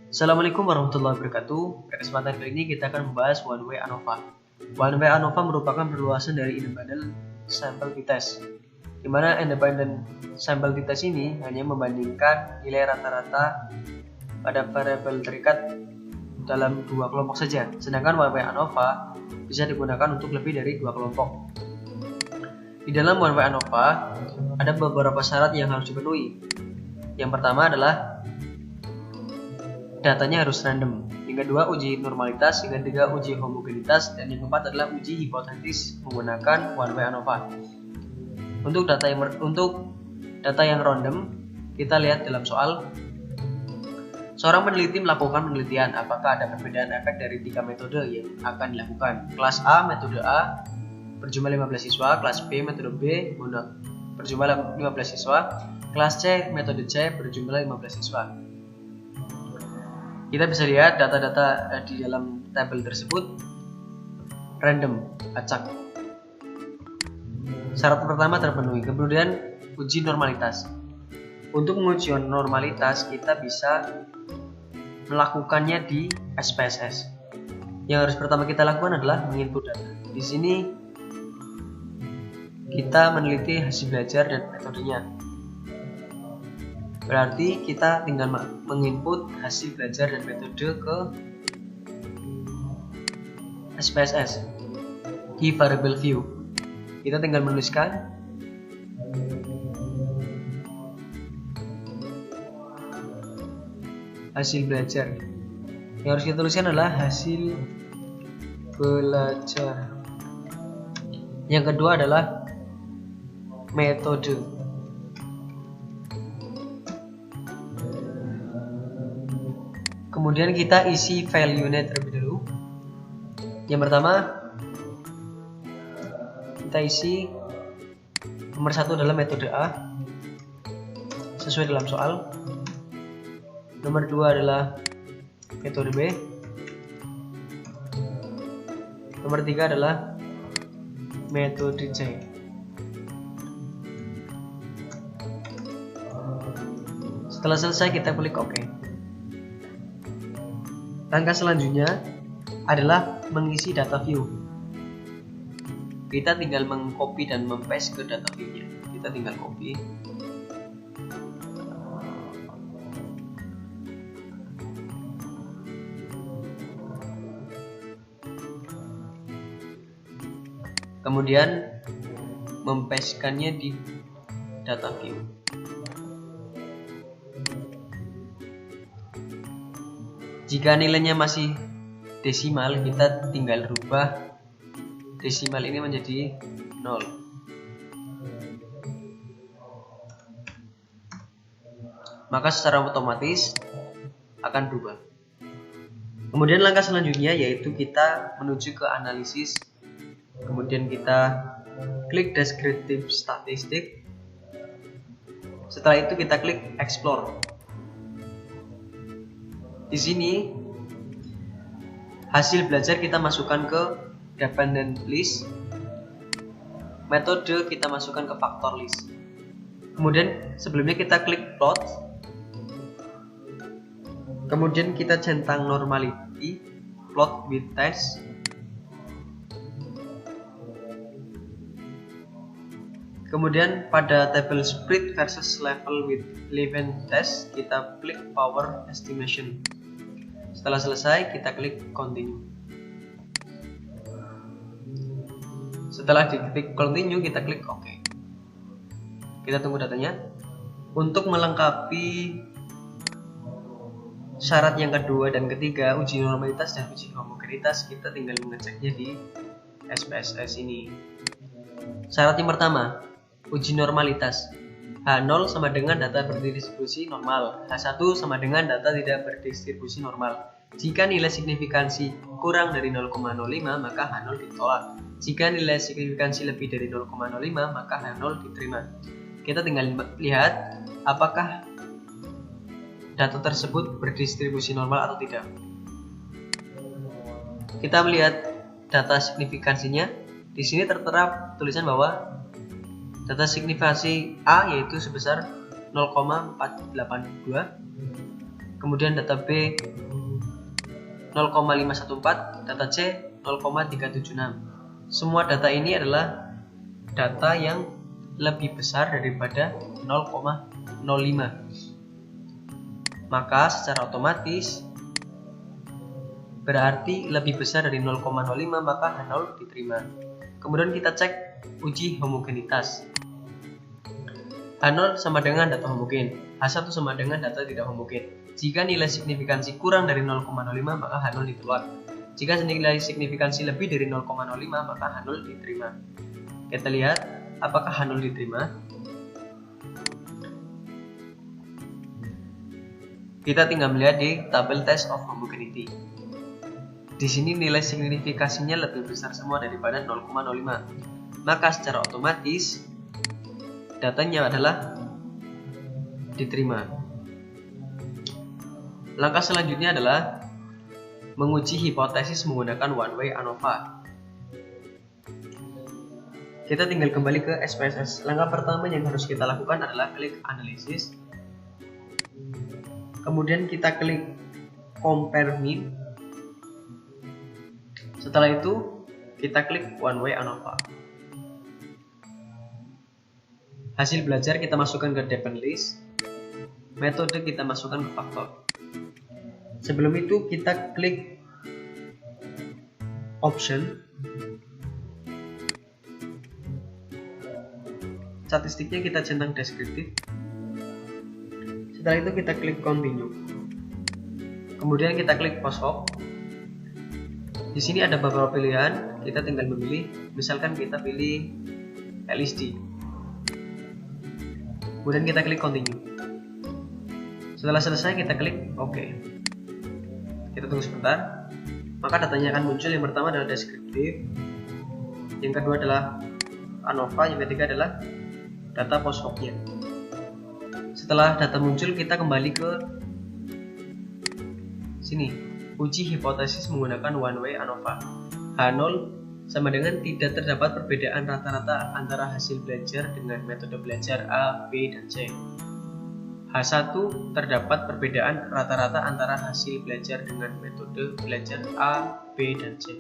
Assalamualaikum warahmatullahi wabarakatuh. Pada kesempatan kali ini kita akan membahas one way ANOVA. One way ANOVA merupakan perluasan dari independent sample t-test, di mana independent sample t-test ini hanya membandingkan nilai rata-rata pada variabel terikat dalam dua kelompok saja, sedangkan one way ANOVA bisa digunakan untuk lebih dari dua kelompok. Di dalam one way ANOVA ada beberapa syarat yang harus dipenuhi. Yang pertama adalah datanya harus random. Yang kedua, uji normalitas. Yang ketiga, uji homogenitas. Dan yang keempat adalah uji hipotetis menggunakan one way ANOVA. Untuk data yang random, kita lihat dalam soal. Seorang peneliti melakukan penelitian apakah ada perbedaan efek dari 3 metode yang akan dilakukan. Kelas A, metode A berjumlah 15 siswa. Kelas B, metode B berjumlah 15 siswa. Kelas C, metode C berjumlah 15 siswa. Kita bisa lihat data-data di dalam tabel tersebut random, acak. Syarat pertama terpenuhi. Kemudian uji normalitas. Untuk menguji normalitas kita bisa melakukannya di SPSS. Yang harus pertama kita lakukan adalah menginput data. Di sini kita meneliti hasil belajar dan metodenya. Berarti kita tinggal menginput hasil belajar dan metode ke SPSS di variable view. Kita tinggal menuliskan hasil belajar. Yang harus kita tuliskan adalah hasil belajar. Yang kedua adalah metode. Kemudian kita isi value-nya terlebih dahulu. Yang pertama kita isi nomor 1 adalah metode A sesuai dalam soal. Nomor 2 adalah metode B. Nomor 3 adalah metode C. Setelah selesai kita klik OK. Langkah selanjutnya adalah mengisi data view. Kita tinggal mengcopy dan mempaste ke data view-nya. Kita tinggal copy. Kemudian mempastekannya di data view. Jika nilainya masih desimal, kita tinggal rubah desimal ini menjadi 0. Maka secara otomatis akan berubah. Kemudian langkah selanjutnya yaitu kita menuju ke analisis. Kemudian kita klik descriptive statistik. Setelah itu kita klik explore. Di sini hasil belajar kita masukkan ke dependent list, metode kita masukkan ke factor list. Kemudian sebelumnya kita klik plot, kemudian kita centang normality, plot with test. Kemudian pada tabel spread versus level with event test kita klik power estimation. Setelah selesai kita klik continue. Setelah diklik continue kita klik OK. Kita tunggu datanya. Untuk melengkapi syarat yang kedua dan ketiga, uji normalitas dan uji homogenitas, kita tinggal mengeceknya di SPSS ini. Syarat yang pertama, uji normalitas. H0 sama dengan data berdistribusi normal. H1 sama dengan data tidak berdistribusi normal. Jika nilai signifikansi kurang dari 0,05 maka H0 ditolak. Jika nilai signifikansi lebih dari 0,05 maka H0 diterima. Kita tinggal lihat apakah data tersebut berdistribusi normal atau tidak. Kita melihat data signifikansinya. Di sini tertera tulisan bahwa data signifikansi A yaitu sebesar 0,482 kemudian data B 0,514, data C 0,376. Semua data ini adalah data yang lebih besar daripada 0,05. Maka secara otomatis berarti lebih besar dari 0,05, maka H0 diterima. Kemudian kita cek uji homogenitas. H0 sama dengan data homogen, H1 sama dengan data tidak homogen. Jika nilai signifikansi kurang dari 0,05, maka H0 ditolak. Jika nilai signifikansi lebih dari 0,05, maka H0 diterima. Kita lihat apakah H0 diterima. Kita tinggal melihat di tabel test of homogeneity. Di sini nilai signifikasinya lebih besar semua daripada 0,05. Maka secara otomatis datanya adalah diterima. Langkah selanjutnya adalah menguji hipotesis menggunakan one way ANOVA. Kita tinggal kembali ke SPSS. Langkah pertama yang harus kita lakukan adalah klik analisis. Kemudian kita klik compare mean. Setelah itu kita klik one way ANOVA. Hasil belajar kita masukkan ke depend list. Metode kita masukkan ke faktor. Sebelum itu kita klik option. Statistiknya kita centang deskriptif. Setelah itu kita klik continue. Kemudian kita klik post hoc. Di sini ada beberapa pilihan, kita tinggal memilih. Misalkan kita pilih LSD. Kemudian kita klik continue. Setelah selesai kita klik OK. Kita tunggu sebentar. Maka datanya akan muncul. Yang pertama adalah deskriptif, yang kedua adalah ANOVA, yang ketiga adalah data post hoc-nya. Setelah data muncul, kita kembali ke sini, uji hipotesis menggunakan one way ANOVA. H0 sama dengan tidak terdapat perbedaan rata-rata antara hasil belajar dengan metode belajar A, B, dan C. H1 terdapat perbedaan rata-rata antara hasil belajar dengan metode belajar A, B, dan C.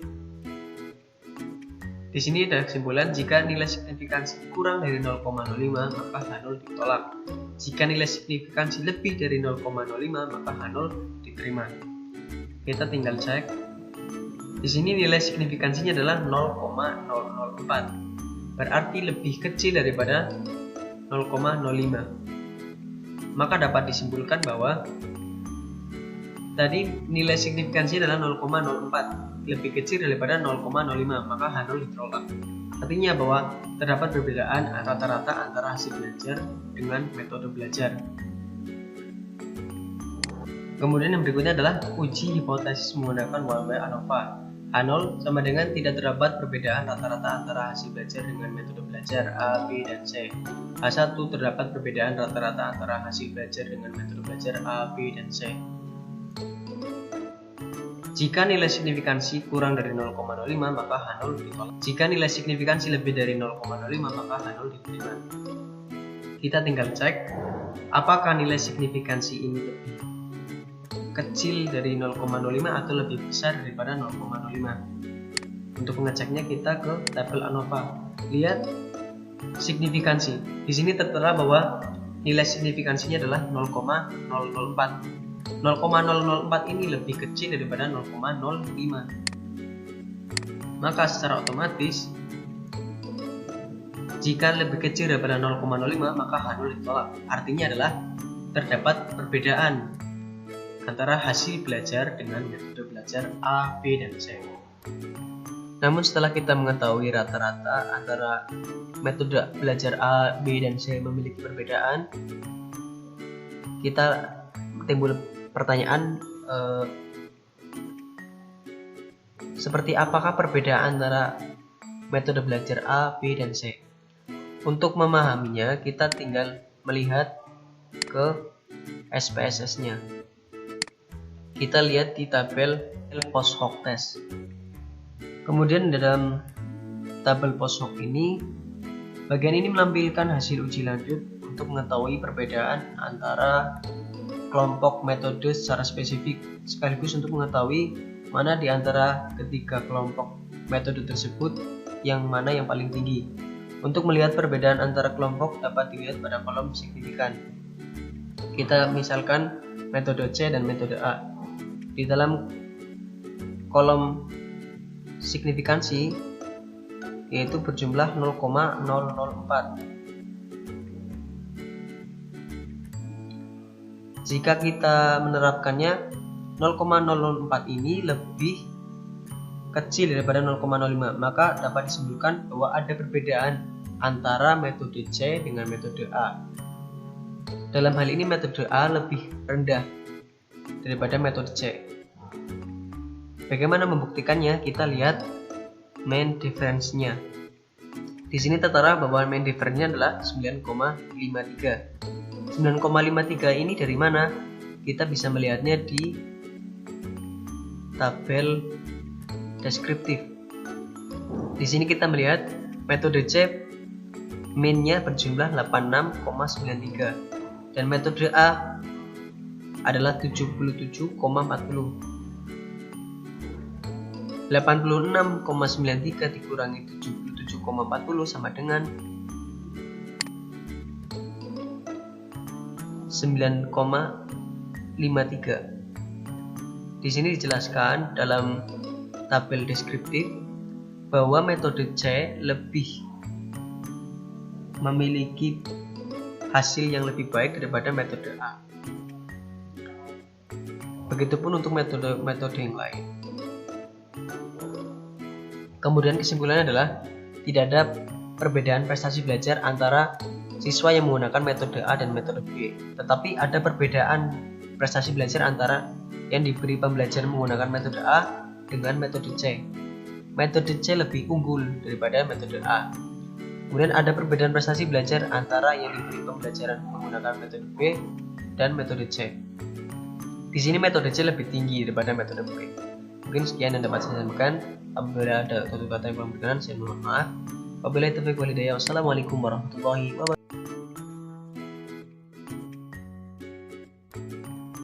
Di sini ada kesimpulan, jika nilai signifikansi kurang dari 0,05 maka H0 ditolak. Jika nilai signifikansi lebih dari 0,05 maka H0 diterima. Kita tinggal cek. Di sini nilai signifikansinya adalah 0,004. Berarti lebih kecil daripada 0,05. Maka dapat disimpulkan bahwa tadi nilai signifikansi adalah 0,04, lebih kecil daripada 0,05, maka H0 ditolak. Artinya bahwa terdapat perbedaan rata-rata antara hasil belajar dengan metode belajar. Kemudian yang berikutnya adalah uji hipotesis menggunakan one way ANOVA. H0 sama dengan tidak terdapat perbedaan rata-rata antara hasil belajar dengan metode belajar A, B, dan C. H1 terdapat perbedaan rata-rata antara hasil belajar dengan metode belajar A, B, dan C. Jika nilai signifikansi kurang dari 0,05 maka H0 ditolak. Jika nilai signifikansi lebih dari 0,05 maka H0 diterima. Kita tinggal cek apakah nilai signifikansi ini lebih kecil dari 0,05 atau lebih besar daripada 0,05. Untuk mengeceknya kita ke tabel ANOVA. Lihat signifikansi. Di sini tertera bahwa nilai signifikansinya adalah 0,004. 0,004 ini lebih kecil daripada 0,05. Maka secara otomatis jika lebih kecil daripada 0,05 maka H0 ditolak. Artinya adalah terdapat perbedaan antara hasil belajar dengan metode belajar A, B, dan C. Namun setelah kita mengetahui rata-rata antara metode belajar A, B, dan C memiliki perbedaan, kita timbul pertanyaan seperti apakah perbedaan antara metode belajar A, B, dan C. Untuk memahaminya kita tinggal melihat ke SPSS-nya. Kita lihat di tabel post hoc test. Kemudian dalam tabel post hoc ini, bagian ini menampilkan hasil uji lanjut untuk mengetahui perbedaan antara kelompok metode secara spesifik, sekaligus untuk mengetahui mana di antara ketiga kelompok metode tersebut yang mana yang paling tinggi. Untuk melihat perbedaan antara kelompok dapat dilihat pada kolom signifikan. Kita misalkan metode C dan metode A. Di dalam kolom signifikansi yaitu berjumlah 0,004. Jika kita menerapkannya 0,004 ini lebih kecil daripada 0,05, maka dapat disimpulkan bahwa ada perbedaan antara metode C dengan metode A. Dalam hal ini metode A lebih rendah daripada metode C. Bagaimana membuktikannya? Kita lihat mean difference-nya. Di sini tertera bahwa mean difference-nya adalah 9,53. 9,53 ini dari mana? Kita bisa melihatnya di tabel deskriptif. Di sini kita melihat metode C mean-nya berjumlah 86,93 dan metode A adalah 77,40. 86,93 dikurangi 77,40 sama dengan 9,53. Di sini dijelaskan dalam tabel deskriptif bahwa metode C lebih memiliki hasil yang lebih baik daripada metode A. Begitupun untuk metode yang lain. Kemudian kesimpulannya adalah tidak ada perbedaan prestasi belajar antara siswa yang menggunakan metode A dan metode B, tetapi ada perbedaan prestasi belajar antara yang diberi pembelajaran menggunakan metode A dengan metode C. Metode C lebih unggul daripada metode A. Kemudian ada perbedaan prestasi belajar antara yang diberi pembelajaran menggunakan metode B dan metode C. Di sini metode C lebih tinggi daripada metode B. Mungkin sekian yang dapat saya sampaikan. Apabila ada satu kata yang kurang berkenan, saya mohon maaf. Wabillahi taufiq wal hidayah. Wassalamualaikum warahmatullahi wabarakatuh.